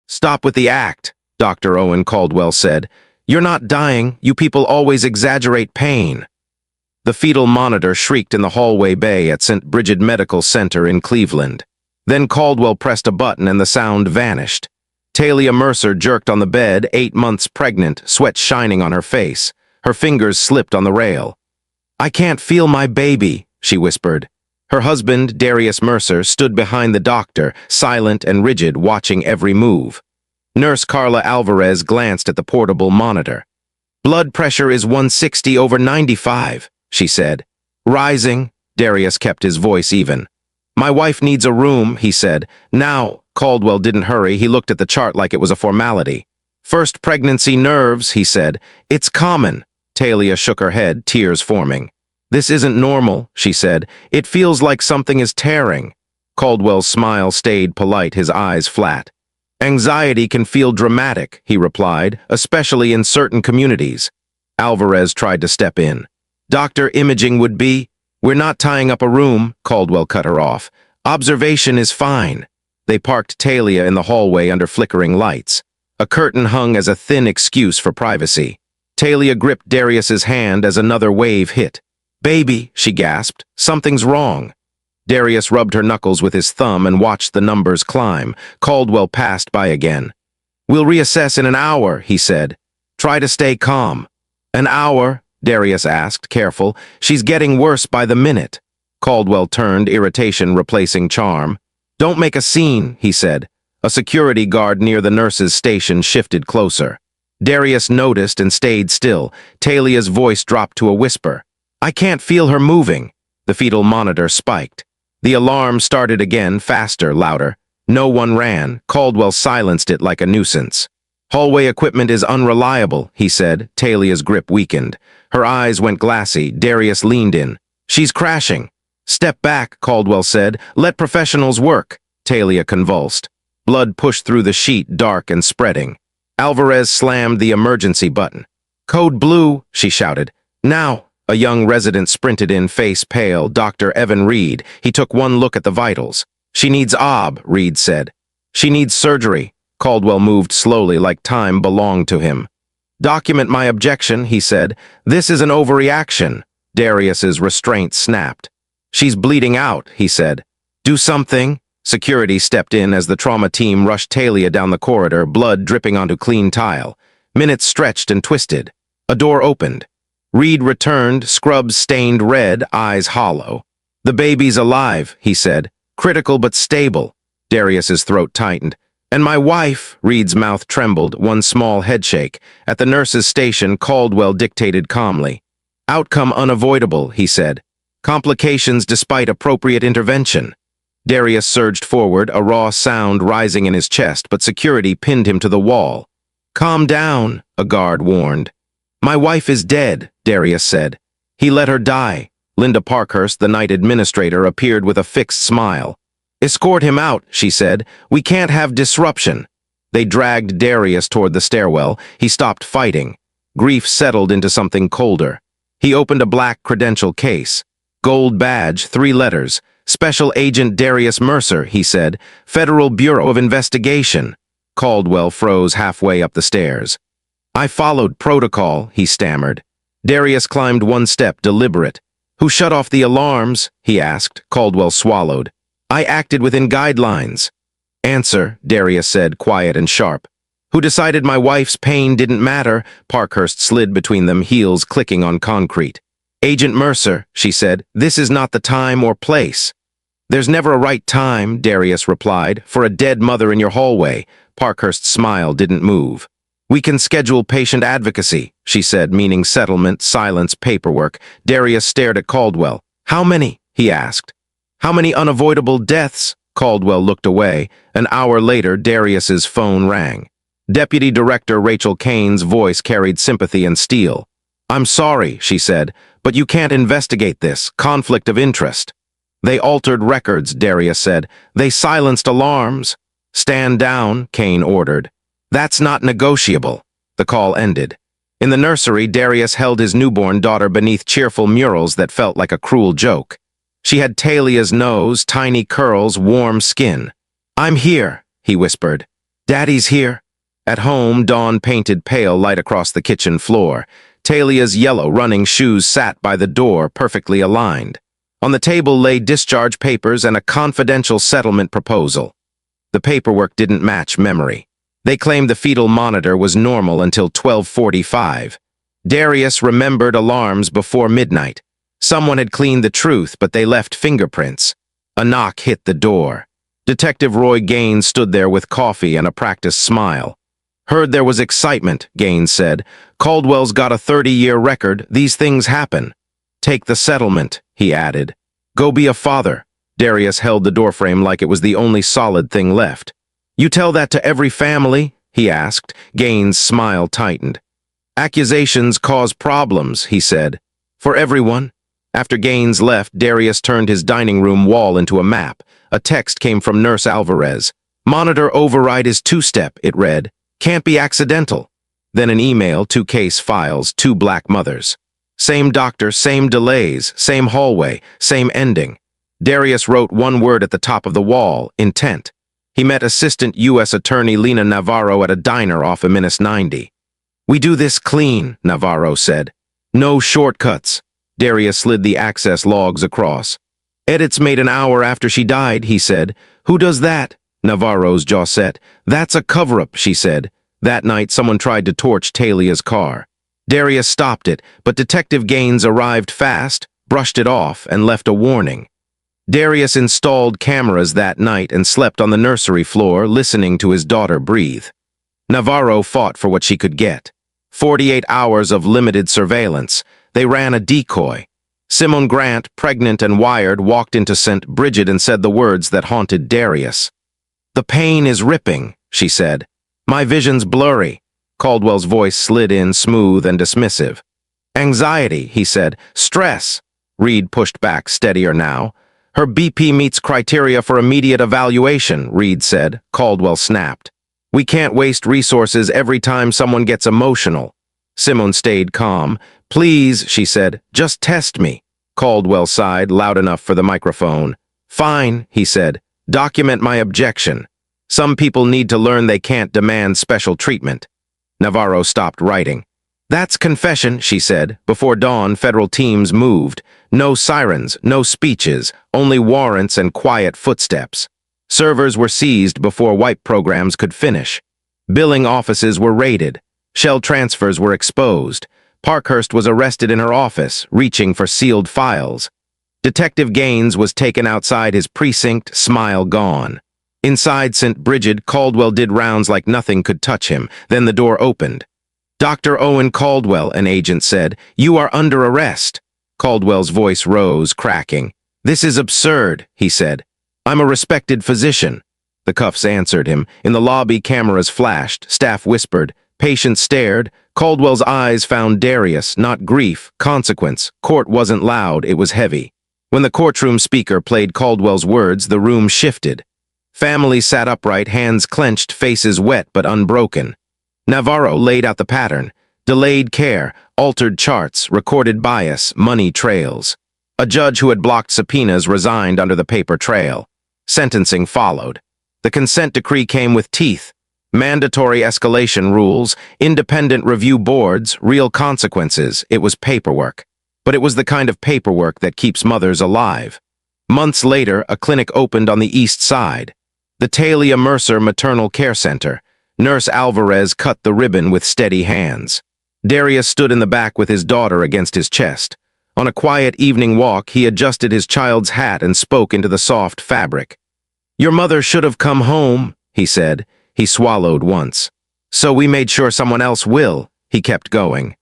"Stop with the act," Dr. Owen Caldwell said. "You're not dying. You people always exaggerate pain." The fetal monitor shrieked in the hallway bay at St. Brigid Medical Center in Cleveland. Then Caldwell pressed a button and the sound vanished. Talia Mercer jerked on the bed, 8 months pregnant, sweat shining on her face. Her fingers slipped on the rail. "I can't feel my baby," she whispered. Her husband, Darius Mercer, stood behind the doctor, silent and rigid, watching every move. Nurse Carla Alvarez glanced at the portable monitor. "Blood pressure is 160/95, she said. "Rising." Darius kept his voice even. "My wife needs a room," he said. "Now." Caldwell didn't hurry. He looked at the chart like it was a formality. "First pregnancy nerves," he said. "It's common." Talia shook her head, tears forming. "This isn't normal," she said. "It feels like something is tearing." Caldwell's smile stayed polite, his eyes flat. "Anxiety can feel dramatic," he replied, "especially in certain communities." Alvarez tried to step in. "Doctor, imaging would be—" "We're not tying up a room," Caldwell cut her off. "Observation is fine." They parked Talia in the hallway under flickering lights. A curtain hung as a thin excuse for privacy. Talia gripped Darius's hand as another wave hit. "Baby," she gasped, "something's wrong." Darius rubbed her knuckles with his thumb and watched the numbers climb. Caldwell passed by again. "We'll reassess in an hour," he said. "Try to stay calm." "An hour?" Darius asked, careful. "She's getting worse by the minute." Caldwell turned, irritation replacing charm. "Don't make a scene," he said. A security guard near the nurse's station shifted closer. Darius noticed and stayed still. Talia's voice dropped to a whisper. "I can't feel her moving." The fetal monitor spiked. The alarm started again, faster, louder. No one ran. Caldwell silenced it like a nuisance. "Hallway equipment is unreliable," he said. Talia's grip weakened. Her eyes went glassy. Darius leaned in. "She's crashing." "Step back," Caldwell said. "Let professionals work." Talia convulsed. Blood pushed through the sheet, dark and spreading. Alvarez slammed the emergency button. "Code blue," she shouted. "Now." A young resident sprinted in, face pale, Dr. Evan Reed. He took one look at the vitals. "She needs OB," Reed said. "She needs surgery." Caldwell moved slowly, like time belonged to him. "Document my objection," he said. "This is an overreaction." Darius's restraint snapped. "She's bleeding out," he said. "Do something." Security stepped in as the trauma team rushed Talia down the corridor, blood dripping onto clean tile. Minutes stretched and twisted. A door opened. Reed returned, scrubs stained red, eyes hollow. "The baby's alive," he said. "Critical but stable." Darius's throat tightened. "And my wife," Reed's mouth trembled, one small headshake. At the nurse's station, Caldwell dictated calmly. "Outcome unavoidable," he said. "Complications despite appropriate intervention." Darius surged forward, a raw sound rising in his chest, but security pinned him to the wall. "Calm down," a guard warned. "My wife is dead," Darius said. "He let her die." Linda Parkhurst, the night administrator, appeared with a fixed smile. "Escort him out," she said. "We can't have disruption." They dragged Darius toward the stairwell. He stopped fighting. Grief settled into something colder. He opened a black credential case. "Gold badge, 3 letters. Special Agent Darius Mercer," he said. "Federal Bureau of Investigation." Caldwell froze halfway up the stairs. "I followed protocol," he stammered. Darius climbed one step, deliberate. "Who shut off the alarms?" he asked. Caldwell swallowed. "I acted within guidelines." "Answer," Darius said, quiet and sharp. "Who decided my wife's pain didn't matter?" Parkhurst slid between them, heels clicking on concrete. "Agent Mercer," she said, "this is not the time or place." "There's never a right time," Darius replied, "for a dead mother in your hallway." Parkhurst's smile didn't move. "We can schedule patient advocacy," she said, meaning settlement, silence, paperwork. Darius stared at Caldwell. "How many?" he asked. "How many unavoidable deaths?" Caldwell looked away. An hour later, Darius's phone rang. Deputy Director Rachel Kane's voice carried sympathy and steel. "I'm sorry," she said, "but you can't investigate this. Conflict of interest." "They altered records," Darius said. "They silenced alarms." "Stand down," Kane ordered. "That's not negotiable." The call ended. In the nursery, Darius held his newborn daughter beneath cheerful murals that felt like a cruel joke. She had Talia's nose, tiny curls, warm skin. "I'm here," he whispered. Daddy's here. At home, dawn painted pale light across the kitchen floor. Talia's yellow running shoes sat by the door, perfectly aligned. On the table lay discharge papers and a confidential settlement proposal. The paperwork didn't match memory. They claimed the fetal monitor was normal until 12:45. Darius remembered alarms before midnight. Someone had cleaned the truth, but they left fingerprints. A knock hit the door. Detective Roy Gaines stood there with coffee and a practiced smile. Heard there was excitement, Gaines said. Caldwell's got a 30-year record. These things happen. Take the settlement, he added. Go be a father. Darius held the doorframe like it was the only solid thing left. You tell that to every family? He asked. Gaines' smile tightened. Accusations cause problems, he said. For everyone. After Gaines left, Darius turned his dining room wall into a map. A text came from Nurse Alvarez. Monitor override is two-step, it read. Can't be accidental. Then an email, 2 case files, 2 black mothers. Same doctor, same delays, same hallway, same ending. Darius wrote one word at the top of the wall, intent. He met Assistant U.S. Attorney Lena Navarro at a diner off Eminis 90. We do this clean, Navarro said. No shortcuts. Darius slid the access logs across. Edits made an hour after she died, he said. Who does that? Navarro's jaw set. That's a cover-up, she said. That night, someone tried to torch Talia's car. Darius stopped it, but Detective Gaines arrived fast, brushed it off, and left a warning. Darius installed cameras that night and slept on the nursery floor, listening to his daughter breathe. Navarro fought for what she could get. 48 hours of limited surveillance. They ran a decoy. Simone Grant, pregnant and wired, walked into St. Brigid and said the words that haunted Darius. The pain is ripping, she said. My vision's blurry. Caldwell's voice slid in, smooth and dismissive. Anxiety, he said. Stress. Reed pushed back, steadier now. Her BP meets criteria for immediate evaluation, Reed said. Caldwell snapped. We can't waste resources every time someone gets emotional. Simone stayed calm. Please, she said, just test me. Caldwell sighed, loud enough for the microphone. Fine, he said. Document my objection. Some people need to learn they can't demand special treatment. Navarro stopped writing. That's confession, she said. Before dawn, federal teams moved. No sirens, no speeches, only warrants and quiet footsteps. Servers were seized before wipe programs could finish. Billing offices were raided. Shell transfers were exposed. Parkhurst was arrested in her office, reaching for sealed files. Detective Gaines was taken outside his precinct, smile gone. Inside St. Brigid, Caldwell did rounds like nothing could touch him. Then the door opened. Dr. Owen Caldwell, an agent said, you are under arrest. Caldwell's voice rose, cracking. This is absurd, he said. I'm a respected physician. The cuffs answered him. In the lobby, cameras flashed. Staff whispered. Patients stared. Caldwell's eyes found Darius, not grief, consequence. Court wasn't loud, it was heavy. When the courtroom speaker played Caldwell's words, the room shifted. Families sat upright, hands clenched, faces wet but unbroken. Navarro laid out the pattern. Delayed care, altered charts, recorded bias, money trails. A judge who had blocked subpoenas resigned under the paper trail. Sentencing followed. The consent decree came with teeth. Mandatory escalation rules, independent review boards, real consequences. It was paperwork. But it was the kind of paperwork that keeps mothers alive. Months later, a clinic opened on the east side. The Talia Mercer Maternal Care Center. Nurse Alvarez cut the ribbon with steady hands. Darius stood in the back with his daughter against his chest. On a quiet evening walk, he adjusted his child's hat and spoke into the soft fabric. Your mother should have come home, he said. He swallowed once. So we made sure someone else will, he kept going.